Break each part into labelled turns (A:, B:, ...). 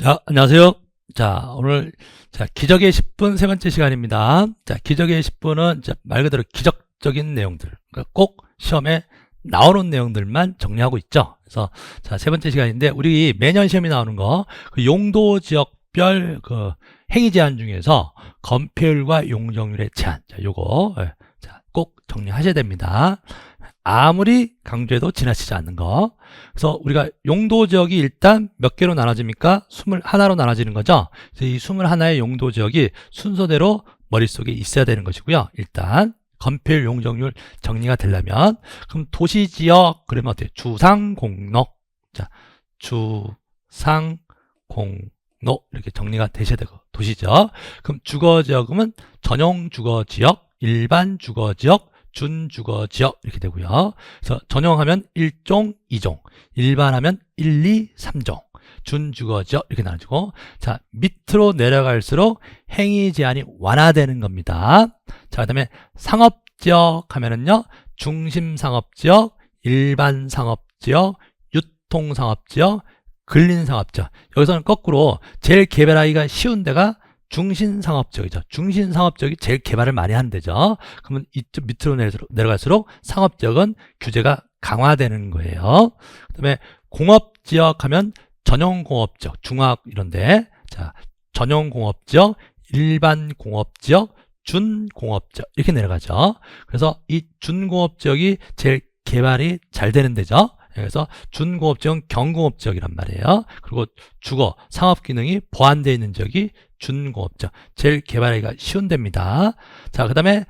A: 자, 안녕하세요. 자, 오늘, 기적의 10분 세 번째 시간입니다. 자, 기적의 10분은 말 그대로 기적적인 내용들, 그러니까 꼭 시험에 나오는 내용들만 정리하고 있죠. 그래서, 세 번째 시간인데, 우리 매년 시험에 나오는 거, 그 용도 지역별 그 행위 제한 중에서 건폐율과 용적률의 제한. 자, 요거, 꼭 정리하셔야 됩니다. 아무리 강조해도 지나치지 않는 거. 그래서 우리가 용도 지역이 일단 몇 개로 나눠집니까? 21로 나눠지는 거죠. 그래서 이 21의 용도 지역이 순서대로 머릿속에 있어야 되는 것이고요. 일단 건폐율, 용적률 정리가 되려면, 그럼 도시지역 그러면 어때요? 주상공로. 자, 주상공로 이렇게 정리가 되셔야 되고, 도시지역. 그럼 주거지역은 전용 주거지역, 일반 주거지역, 준주거지역 이렇게 되고요. 그래서 전용하면 1종, 2종, 일반하면 1, 2, 3종, 준주거지역 이렇게 나눠지고, 자, 밑으로 내려갈수록 행위 제한이 완화되는 겁니다. 자, 그다음에 상업지역 하면은요, 중심상업지역, 일반상업지역, 유통상업지역, 근린상업지역. 여기서는 거꾸로 제일 개발하기가 쉬운 데가 중심상업지역이죠. 중심상업지역이 제일 개발을 많이 하는 데죠. 그러면 이쪽 밑으로 내려갈수록 상업지역은 규제가 강화되는 거예요. 그 다음에 공업지역 하면 전용공업지역, 중화학 이런데, 자, 전용공업지역, 일반공업지역, 준공업지역 이렇게 내려가죠. 그래서 이 준공업지역이 제일 개발이 잘 되는 데죠. 그래서 준공업지역은 경공업지역이란 말이에요. 그리고 주거, 상업기능이 보완되어 있는 지역이 준공업지역, 제일 개발하기가 쉬운 데입니다. 자, 그 다음에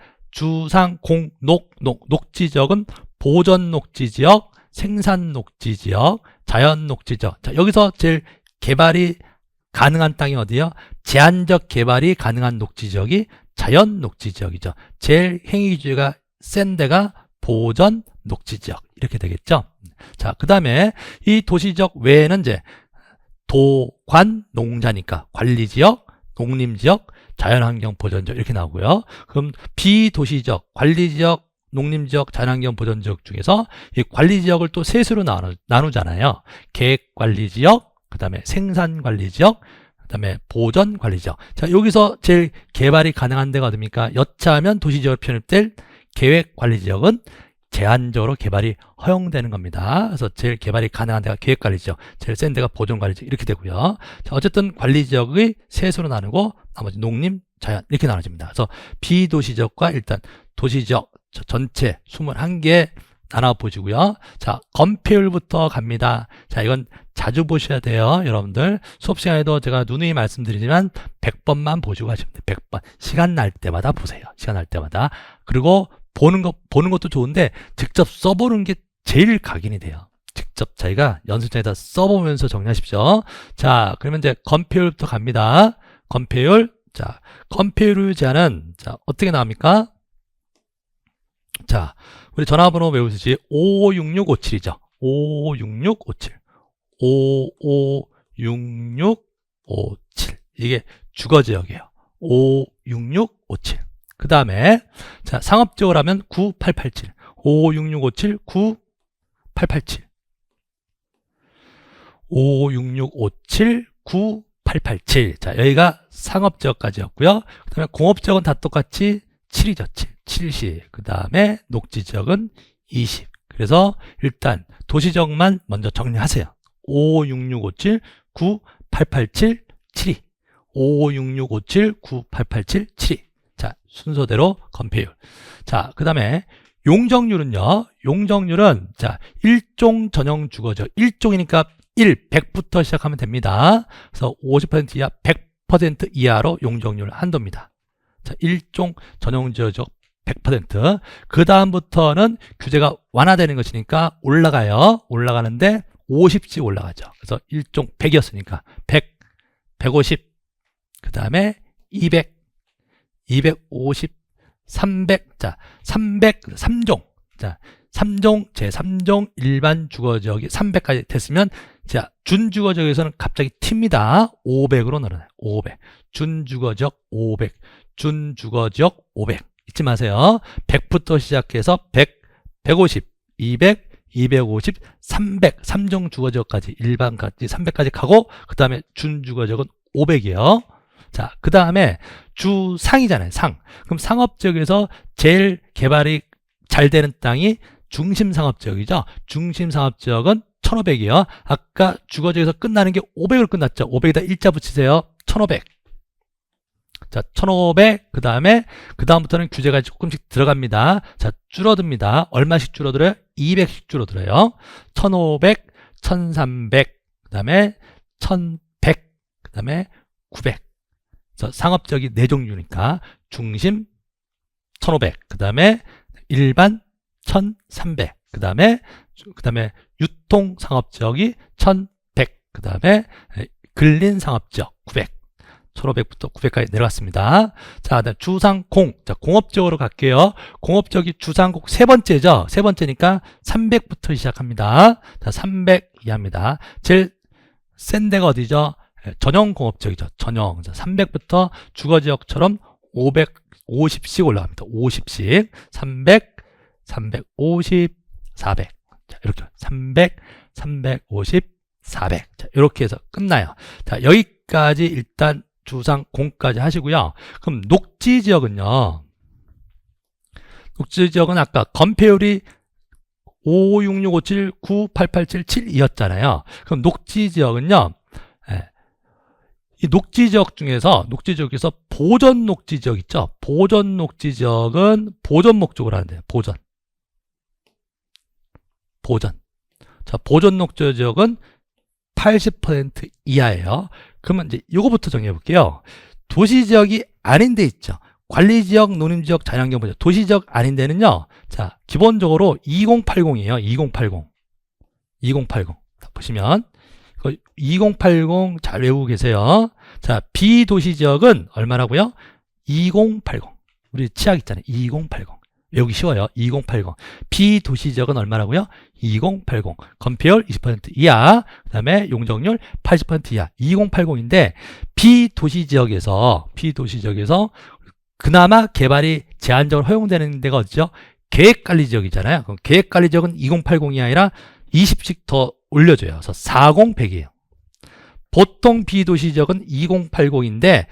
A: 녹지지역은 보전녹지지역, 생산녹지지역, 자연녹지지역. 자, 여기서 제일 개발이 가능한 땅이 어디요? 제한적 개발이 가능한 녹지지역이 자연녹지지역이죠. 제일 행위주의가 센 데가 보전 녹지지역 이렇게 되겠죠. 자, 그 다음에 이 도시지역 외에는 이제 도관 농자니까 관리지역, 농림지역, 자연환경 보전지역 이렇게 나오고요. 그럼 비도시지역, 관리지역, 농림지역, 자연환경 보전지역 중에서 이 관리지역을 또 셋으로 나누잖아요. 계획관리지역, 그 다음에 생산관리지역, 그 다음에 보전관리지역. 자, 여기서 제일 개발이 가능한 데가 어딥니까? 여차하면 도시지역으로 편입될 계획관리지역은 제한적으로 개발이 허용되는 겁니다. 그래서 제일 개발이 가능한 데가 계획관리지역, 제일 센 데가 보존관리지역 이렇게 되고요. 자, 어쨌든 관리지역의 셋으로 나누고 나머지 농림, 자연 이렇게 나눠집니다. 그래서 비도시지역과 일단 도시지역 전체 21개 나눠보시고요. 자, 건폐율부터 갑니다. 자, 이건 자주 보셔야 돼요. 여러분들 수업 시간에도 제가 누누이 말씀드리지만 100번만 보시고 하시면 돼요. 100번. 시간 날 때마다 보세요. 시간 날 때마다. 그리고 보는 것도 좋은데 직접 써보는 게 제일 각인이 돼요. 직접 자기가 연습장에다 써보면서 정리하십시오. 자, 그러면 이제 건폐율부터 갑니다. 건폐율. 자, 건폐율 제한은 자, 어떻게 나옵니까? 자, 우리 전화번호 외우시지. 556657이죠. 556657. 556657. 이게 주거지역이에요. 556657. 그 다음에, 자, 상업지역을 하면 9887. 556657, 9887. 556657, 9887. 자, 여기가 상업지역까지였고요. 그 다음에 공업지역은 다 똑같이 7이죠. 70. 그 다음에 녹지지역은 20. 그래서 일단 도시지역만 먼저 정리하세요. 556657, 9887, 72. 556657, 9887, 72. 자, 순서대로 건폐율. 자, 그 다음에 용적률은요. 용적률은 자, 1종 전용 주거지역. 1종이니까 100부터 시작하면 됩니다. 그래서 50% 이하, 100% 이하로 용적률 한도입니다. 자, 1종 전용 주거지역 100%. 그 다음부터는 규제가 완화되는 것이니까 올라가요. 올라가는데 50씩 올라가죠. 그래서 1종 100이었으니까 100, 150, 그 다음에 200, 250, 300, 자, 300, 3종. 자, 3종, 제3종 일반 주거지역이 300까지 됐으면, 자, 준주거지역에서는 갑자기 튑니다. 500으로 늘어나요. 500. 준주거지역 500. 준주거지역 500. 잊지 마세요. 100부터 시작해서 100, 150, 200, 250, 300, 3종 주거지역까지, 일반까지 300까지 가고, 그 다음에 준주거지역은 500이에요. 자, 그 다음에 주상이잖아요, 상. 그럼 상업지역에서 제일 개발이 잘 되는 땅이 중심상업지역이죠. 중심상업지역은 1500이에요. 아까 주거지역에서 끝나는 게 500으로 끝났죠. 500에다 일자 붙이세요. 1500. 자, 1500. 그 다음부터는 규제가 조금씩 들어갑니다. 자, 줄어듭니다. 얼마씩 줄어들어요? 200씩 줄어들어요. 1500, 1300, 그 다음에 1100, 그 다음에 900. 그래서 상업지역이 4종류니까 중심 1500, 그 다음에 일반 1300, 그 다음에 유통상업지역이 1100, 그 다음에 근린상업지역 900. 1500부터 900까지 내려갔습니다. 자, 다음 주상공. 자, 공업지역으로 갈게요. 공업지역이 주상공 세 번째죠. 세 번째니까 300부터 시작합니다. 자, 300 이하입니다. 제일 센 데가 어디죠? 전형공업지역이죠. 전형. 자, 300부터 주거지역처럼 550씩 올라갑니다. 50씩. 300, 350, 400. 자, 이렇게 300, 350, 400. 자, 이렇게 해서 끝나요. 자, 여기까지 일단 주상 공까지 하시고요. 그럼 녹지지역은요. 녹지지역은 아까 건폐율이 56657, 9887, 72였잖아요. 그럼 녹지지역은요. 이 녹지지역 중에서 보전 녹지지역 있죠. 보전 녹지지역은 보전 목적으로 하는데요. 보전. 자, 보전 녹지지역은 80% 이하예요. 그러면 이제 이거부터 정리해 볼게요. 도시지역이 아닌 데 있죠. 관리지역, 농림지역, 자연환경 보전. 도시지역 아닌 데는요. 자, 기본적으로 2080이에요. 2080. 자, 보시면 2080 잘 외우고 계세요. 자, 비도시지역은 얼마라고요? 2080. 우리 치약 있잖아요. 2080. 외우기 쉬워요. 2080. 비도시지역은 얼마라고요? 2080. 건폐율 20% 이하, 그 다음에 용적률 80% 이하. 2080인데 비도시지역에서 그나마 개발이 제한적으로 허용되는 데가 어디죠? 계획관리지역이잖아요. 그럼 계획관리지역은 2080이 아니라 20씩 더 올려줘요. 그래서 40, 100이에요. 보통 비도시지역은 2080인데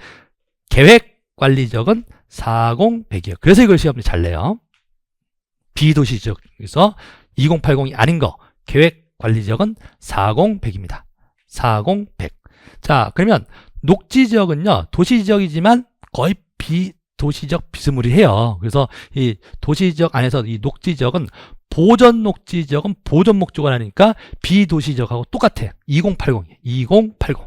A: 계획관리지역은 40, 100이에요. 그래서 이걸 시험에 잘 내요. 비도시지역에서 2080이 아닌 거, 계획관리지역은 40, 100입니다. 40, 100. 자, 그러면 녹지지역은요, 도시지역이지만 거의 비도시지역 비스무리해요. 그래서 이 도시지역 안에서 이 녹지지역은 보전 녹지지역은 보전 목적을 하니까 비도시지역하고 똑같아요. 2080이에요. 2080.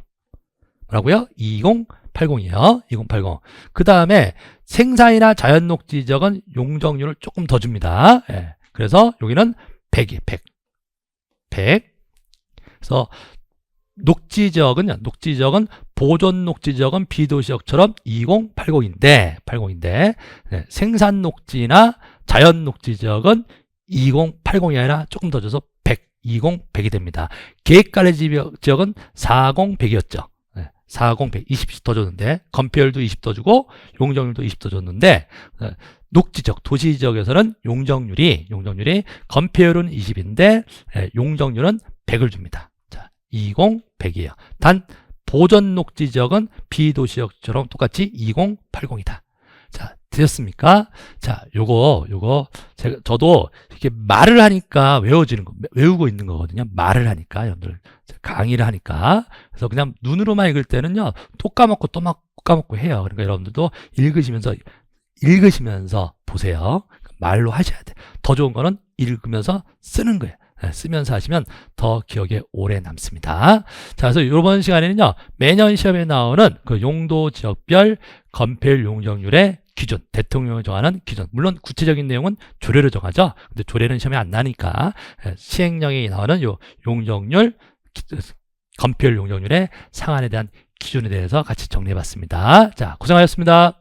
A: 뭐라고요? 2080이에요. 2080. 그 다음에 생산이나 자연 녹지지역은 용적률을 조금 더 줍니다. 예. 그래서 여기는 100이에요. 100. 그래서 녹지지역은 보존 녹지지역은 비도시지역처럼 2080인데 네, 생산 녹지나 자연 녹지지역은 2080이 아니라 조금 더 줘서 100, 100이 됩니다. 계획관리 지역은 40, 100이었죠. 40, 100, 20씩 더 줬는데 건폐율도 20 더 주고 용적률도 20 더 줬는데 녹지지역, 도시지역에서는 용적률이 건폐율은 20인데 용적률은 100을 줍니다. 자, 20, 100이에요. 단 보전 녹지지역은 비도시지역처럼 똑같이 2080이다. 자, 되셨습니까? 자, 요거 저도 이렇게 말을 하니까 외우고 있는 거거든요. 말을 하니까 여러분들 강의를 하니까. 그래서 그냥 눈으로만 읽을 때는요, 또 까먹고 또 막 까먹고 해요. 그러니까 여러분들도 읽으시면서 보세요. 말로 하셔야 돼. 더 좋은 거는 읽으면서 쓰는 거예요. 쓰면서 하시면 더 기억에 오래 남습니다. 자, 그래서 이번 시간에는요, 매년 시험에 나오는 그 용도 지역별 건폐율 용적률의 기준, 대통령이 정하는 기준. 물론 구체적인 내용은 조례로 정하죠. 근데 조례는 시험에 안 나니까 시행령에 나오는 요 용적률, 건폐율 용적률의 상한에 대한 기준에 대해서 같이 정리해 봤습니다. 자, 고생하셨습니다.